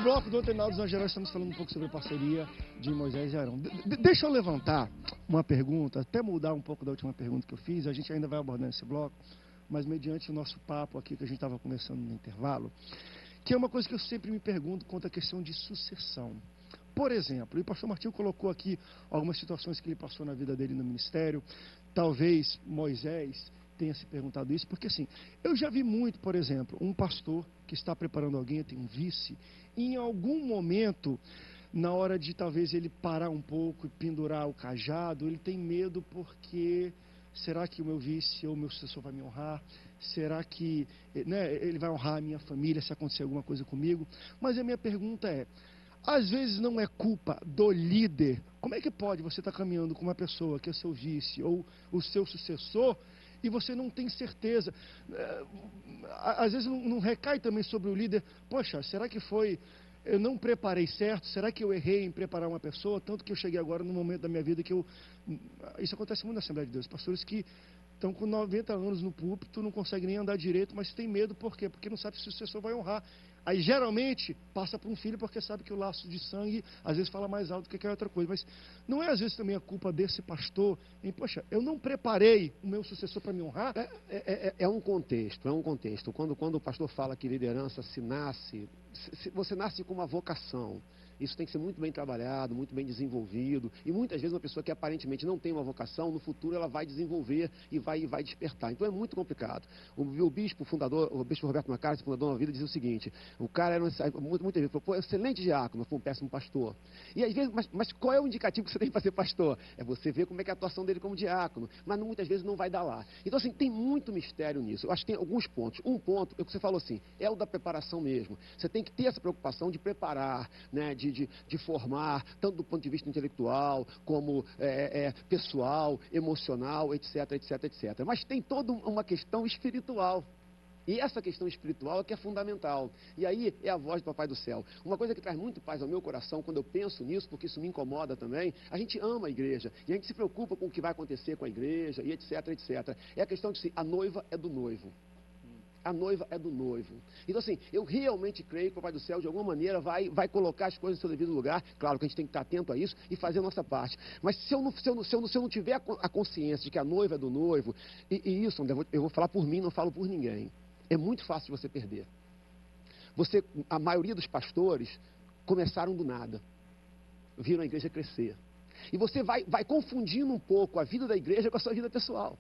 bloco do Antenados na Geral estamos falando um pouco sobre a parceria de Moisés e Arão. Deixa eu levantar uma pergunta, até mudar um pouco da última pergunta que eu fiz, a gente ainda vai abordar esse bloco, mas mediante o nosso papo aqui que a gente estava conversando no intervalo, que é uma coisa que eu sempre me pergunto quanto à questão de sucessão. Por exemplo, e o pastor Martinho colocou aqui algumas situações que ele passou na vida dele no ministério, talvez Moisés tenha se perguntado isso, porque assim, eu já vi muito, por exemplo, um pastor que está preparando alguém, tem um vice, e em algum momento, na hora de talvez ele parar um pouco e pendurar o cajado, ele tem medo porque, será que o meu vice ou o meu sucessor vai me honrar? Será que ele vai honrar a minha família se acontecer alguma coisa comigo? Mas a minha pergunta é, às vezes não é culpa do líder. Como é que pode você estar caminhando com uma pessoa que é seu vice ou o seu sucessor e você não tem certeza? Às vezes não recai também sobre o líder. Poxa, será que eu não preparei certo? Será que eu errei em preparar uma pessoa? Tanto que eu cheguei agora no momento da minha vida que isso acontece muito na Assembleia de Deus. Pastores que estão com 90 anos no púlpito, não conseguem nem andar direito, mas tem medo. Por quê? Porque não sabe se o sucessor vai honrar. Aí, geralmente, passa para um filho porque sabe que o laço de sangue, às vezes, fala mais alto do que qualquer outra coisa. Mas não é, às vezes, também a culpa desse pastor em, poxa, eu não preparei o meu sucessor para me honrar? É um contexto, é um contexto. Quando o pastor fala que liderança você nasce com uma vocação. Isso tem que ser muito bem trabalhado, muito bem desenvolvido. E muitas vezes uma pessoa que aparentemente não tem uma vocação, no futuro ela vai desenvolver e vai despertar. Então é muito complicado. O bispo Roberto Macari, fundador da vida, dizia o seguinte: o cara era muitas vezes falou, excelente diácono, foi um péssimo pastor. E às vezes, mas qual é o indicativo que você tem para ser pastor? É você ver como é que é a atuação dele como diácono. Mas muitas vezes não vai dar lá. Então assim, tem muito mistério nisso. Eu acho que tem alguns pontos. Um ponto, é o que você falou assim, é o da preparação mesmo. Você tem que ter essa preocupação de preparar, né, de formar, tanto do ponto de vista intelectual, como pessoal, emocional, etc, etc, etc. Mas tem toda uma questão espiritual. E essa questão espiritual é que é fundamental. E aí é a voz do Papai do Céu. Uma coisa que traz muito paz ao meu coração, quando eu penso nisso, porque isso me incomoda também, a gente ama a igreja, e a gente se preocupa com o que vai acontecer com a igreja, e etc, etc. É a questão de se a noiva é do noivo. A noiva é do noivo. Então, assim, eu realmente creio que o Papai do Céu, de alguma maneira, vai colocar as coisas no seu devido lugar. Claro que a gente tem que estar atento a isso e fazer a nossa parte. Mas se eu não tiver a consciência de que a noiva é do noivo, e isso, André, eu vou falar por mim, não falo por ninguém. É muito fácil de você perder. A maioria dos pastores começaram do nada. Viram a igreja crescer. E você vai confundindo um pouco a vida da igreja com a sua vida pessoal.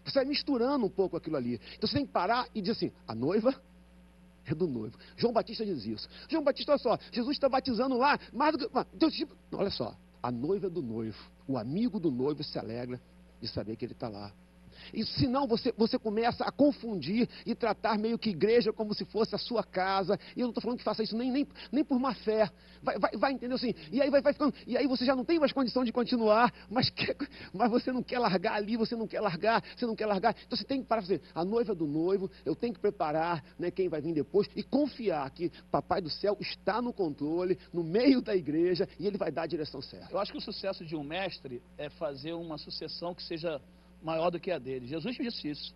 Você vai misturando um pouco aquilo ali. Então você tem que parar e dizer assim, a noiva é do noivo. João Batista diz isso. João Batista, olha só, Jesus está batizando lá, mais do que... Deus, olha só, a noiva é do noivo. O amigo do noivo se alegra de saber que ele está lá. E senão você começa a confundir e tratar meio que igreja como se fosse a sua casa. E eu não estou falando que faça isso nem por má fé. Vai entender assim. E aí vai ficando. E aí você já não tem mais condição de continuar, mas você não quer largar ali, você não quer largar. Então você tem que parar e fazer, a noiva do noivo, eu tenho que preparar, né, quem vai vir depois e confiar que Papai do Céu está no controle, no meio da igreja, e ele vai dar a direção certa. Eu acho que o sucesso de um mestre é fazer uma sucessão que seja maior do que a dele. Jesus disse isso.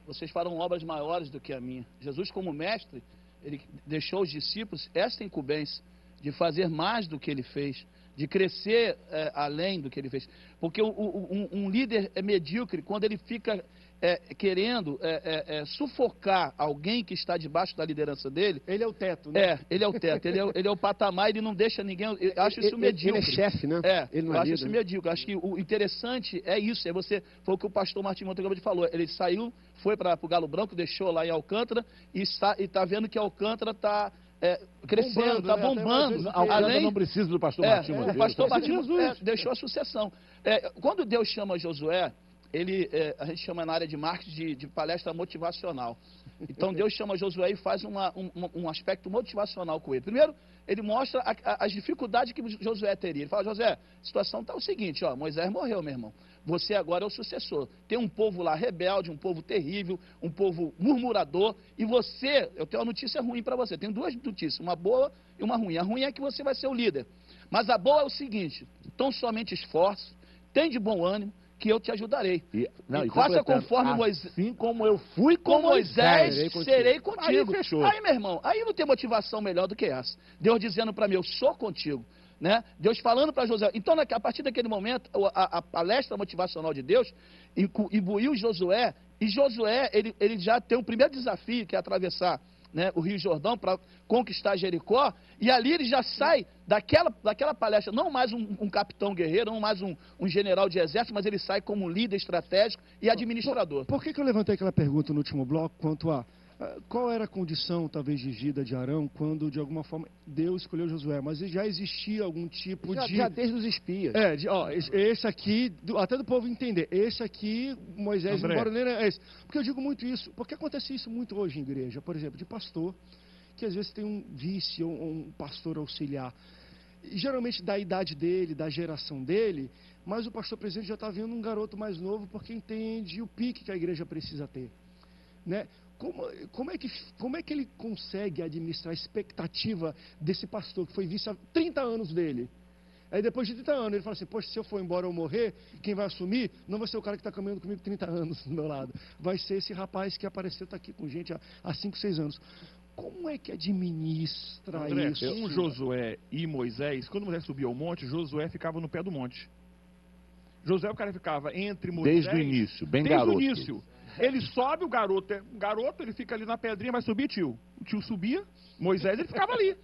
Vocês farão obras maiores do que a minha. Jesus, como mestre, ele deixou os discípulos esta incumbência de fazer mais do que ele fez, de crescer além do que ele fez. Porque um líder é medíocre quando ele fica querendo sufocar alguém que está debaixo da liderança dele. Ele é o teto, né? Ele é o teto, ele é o patamar, ele não deixa ninguém. Eu acho isso medíocre. Ele é chefe, né? Ele não eu é acho líder. isso medíocre. Eu acho que o interessante é isso. Foi o que o pastor Martim Montegrande falou. Ele saiu, foi para o Galo Branco, deixou lá em Alcântara e está vendo que Alcântara está crescendo, está bombando. Alcântara não precisa do pastor Martim Montegrande. O pastor Martim deixou a sucessão. Quando Deus chama Josué, a gente chama na área de marketing de palestra motivacional. Então Deus chama Josué e faz um aspecto motivacional com ele. Primeiro, ele mostra as dificuldades que Josué teria. Ele fala, Josué, a situação está o seguinte, ó, Moisés morreu, meu irmão. Você agora é o sucessor. Tem um povo lá rebelde, um povo terrível, um povo murmurador. E você, eu tenho uma notícia ruim para você. Tenho duas notícias, uma boa e uma ruim. A ruim é que você vai ser o líder. Mas a boa é o seguinte, tão somente esforço, tem de bom ânimo, que eu te ajudarei. E faça conforme Moisés. Assim como eu fui com Moisés, serei contigo. Aí fechou. Aí, meu irmão, aí não tem motivação melhor do que essa. Deus dizendo para mim, eu sou contigo. Né? Deus falando para Josué. Então, a partir daquele momento, a palestra motivacional de Deus imbuiu Josué. E Josué, ele já tem o primeiro desafio, que é atravessar, né, o Rio Jordão para conquistar Jericó. E ali ele já sai daquela palestra, não mais um capitão guerreiro, não mais um general de exército, mas ele sai como líder estratégico e administrador. Por que eu levantei aquela pergunta no último bloco quanto a qual era a condição, talvez, de vida de Arão quando, de alguma forma, Deus escolheu Josué? Mas já existia algum tipo de... Já desde os espias. Esse aqui, até do povo entender, esse aqui, Moisés, André, embora nem é esse. Porque eu digo muito isso, porque acontece isso muito hoje em igreja, por exemplo, de pastor, que às vezes tem um vice ou um pastor auxiliar, geralmente da idade dele, da geração dele, mas o pastor presidente já está vendo um garoto mais novo porque entende o pique que a igreja precisa ter, né? Como é que ele consegue administrar a expectativa desse pastor que foi vice há 30 anos dele? Aí depois de 30 anos ele fala assim, poxa, se eu for embora ou morrer, quem vai assumir não vai ser o cara que está caminhando comigo 30 anos do meu lado. Vai ser esse rapaz que apareceu, está aqui com gente há 5, 6 anos. Como é que administra André, isso? Com Josué e Moisés, quando Moisés subia ao monte, Josué ficava no pé do monte. Josué, o cara ficava entre Moisés... Desde o início, bem desde garoto. Desde o início. Ele sobe, o garoto, ele fica ali na pedrinha, vai subir, tio. O tio subia, Moisés, ele ficava ali.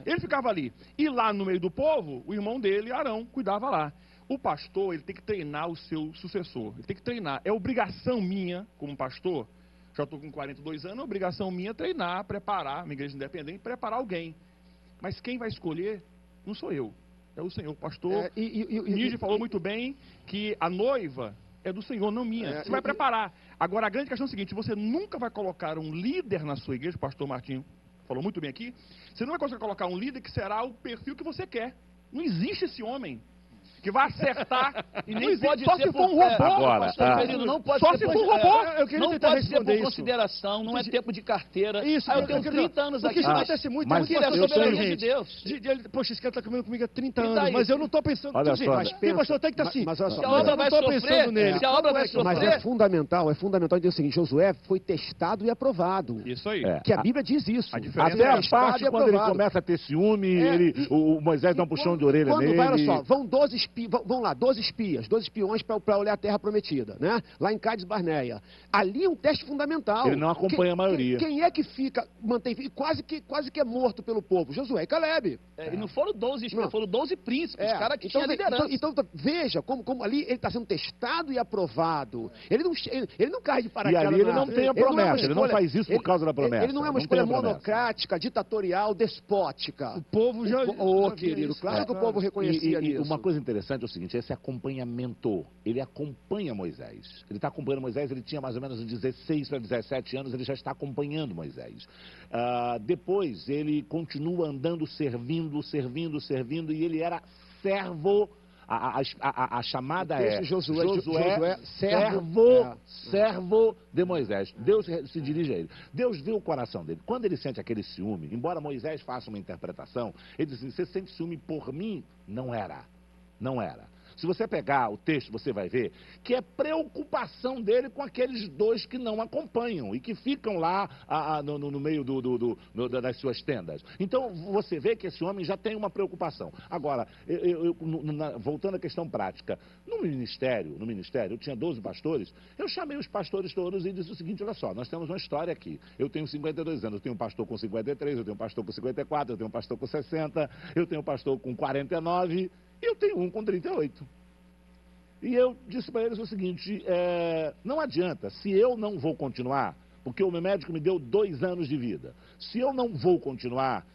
Ele ficava ali. E lá no meio do povo, o irmão dele, Arão, cuidava lá. O pastor, ele tem que treinar o seu sucessor. Ele tem que treinar. É obrigação minha, como pastor, já estou com 42 anos, é obrigação minha treinar, preparar, uma igreja independente, preparar alguém. Mas quem vai escolher não sou eu, é o Senhor. O pastor Níger falou muito bem que a noiva é do Senhor, não minha. Você vai preparar. Agora, a grande questão é o seguinte, você nunca vai colocar um líder na sua igreja, o pastor Martinho falou muito bem aqui, você não vai conseguir colocar um líder que será o perfil que você quer. Não existe esse homem que vai acertar e nem pode só ser se for um robô. Agora, não pode só ser se for um robô. Eu queria não tentar pode ser responder por isso. consideração, não é tempo de carteira. Isso, eu tenho 30 anos porque aqui. isso acontece muito, mas tem muito ele é pastor soberania de gente. Deus. Poxa, esse cara está caminhando comigo há 30 E anos, daí? mas eu não estou pensando... Olha Assim, só, mas tem pastor até que está assim. Mas olha só, Se a mas obra eu não vai estou sofrer, pensando nele. se a obra vai Mas sofrer... é fundamental dizer o seguinte, Josué foi testado e aprovado. Isso aí. Que a Bíblia diz isso. A diferença Até a Testado parte e quando ele aprovado. começa a ter ciúme, o Moisés dá um puxão de orelha Quando nele. vai, olha só, vão 12 espias, 12 espiões para olhar a terra prometida, né? Lá em Cádiz Barneia. Ali é um teste fundamental. Ele não acompanha a maioria. Quem é que fica, mantém, quase que é morto pelo povo? Josué e Caleb. E não foram 12 espiões, foram 12 príncipes, os caras que tinham liderança. Então, veja como ali ele está sendo testado e aprovado. Ele não cai de paraquedas. E ali ele não tem a promessa, ele não faz isso por causa da promessa. Ele não é uma escolha monocrática, ditatorial, despótica. O povo já... Querido, claro que o povo reconhecia E isso. uma coisa interessante é o seguinte, esse acompanhamento, ele acompanha Moisés. Ele está acompanhando Moisés, ele tinha mais ou menos 16 para 17 anos, ele já está acompanhando Moisés. Depois, ele continua andando, servindo, e ele era servo. A chamada é Josué, servo de Moisés. Deus se dirige a ele. Deus vê o coração dele. Quando ele sente aquele ciúme, embora Moisés faça uma interpretação, ele diz assim, você sente ciúme por mim? Não era. Se você pegar o texto, você vai ver que é preocupação dele com aqueles dois que não acompanham e que ficam lá no meio das suas tendas. Então, você vê que esse homem já tem uma preocupação. Agora, voltando à questão prática, no ministério, eu tinha 12 pastores, eu chamei os pastores todos e disse o seguinte, olha só, nós temos uma história aqui. Eu tenho 52 anos, eu tenho um pastor com 53, eu tenho um pastor com 54, eu tenho um pastor com 60, eu tenho um pastor com 49... E eu tenho um com 38. E eu disse para eles o seguinte, não adianta, se eu não vou continuar, porque o meu médico me deu 2 anos de vida, se eu não vou continuar,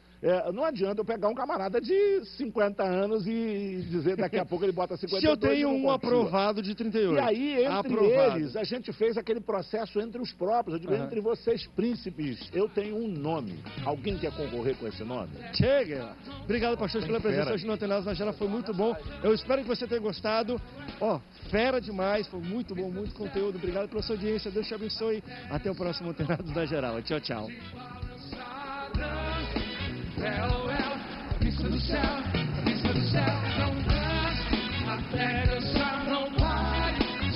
não adianta eu pegar um camarada de 50 anos e dizer daqui a pouco ele bota 52. Se eu tenho um aprovado de 38. E aí, entre eles, a gente fez aquele processo entre os próprios. Eu digo, entre vocês, príncipes, eu tenho um nome. Alguém quer concorrer com esse nome? Chega! Obrigado, pastor, pela presença hoje no Antenados na Gera. Foi muito bom. Eu espero que você tenha gostado. Fera demais. Foi muito bom, muito conteúdo. Obrigado pela sua audiência. Deus te abençoe. Até o próximo Antenados na Geral. Tchau, tchau. A vista do céu, não desce, a pega, não pare.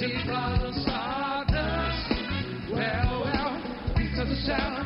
sound.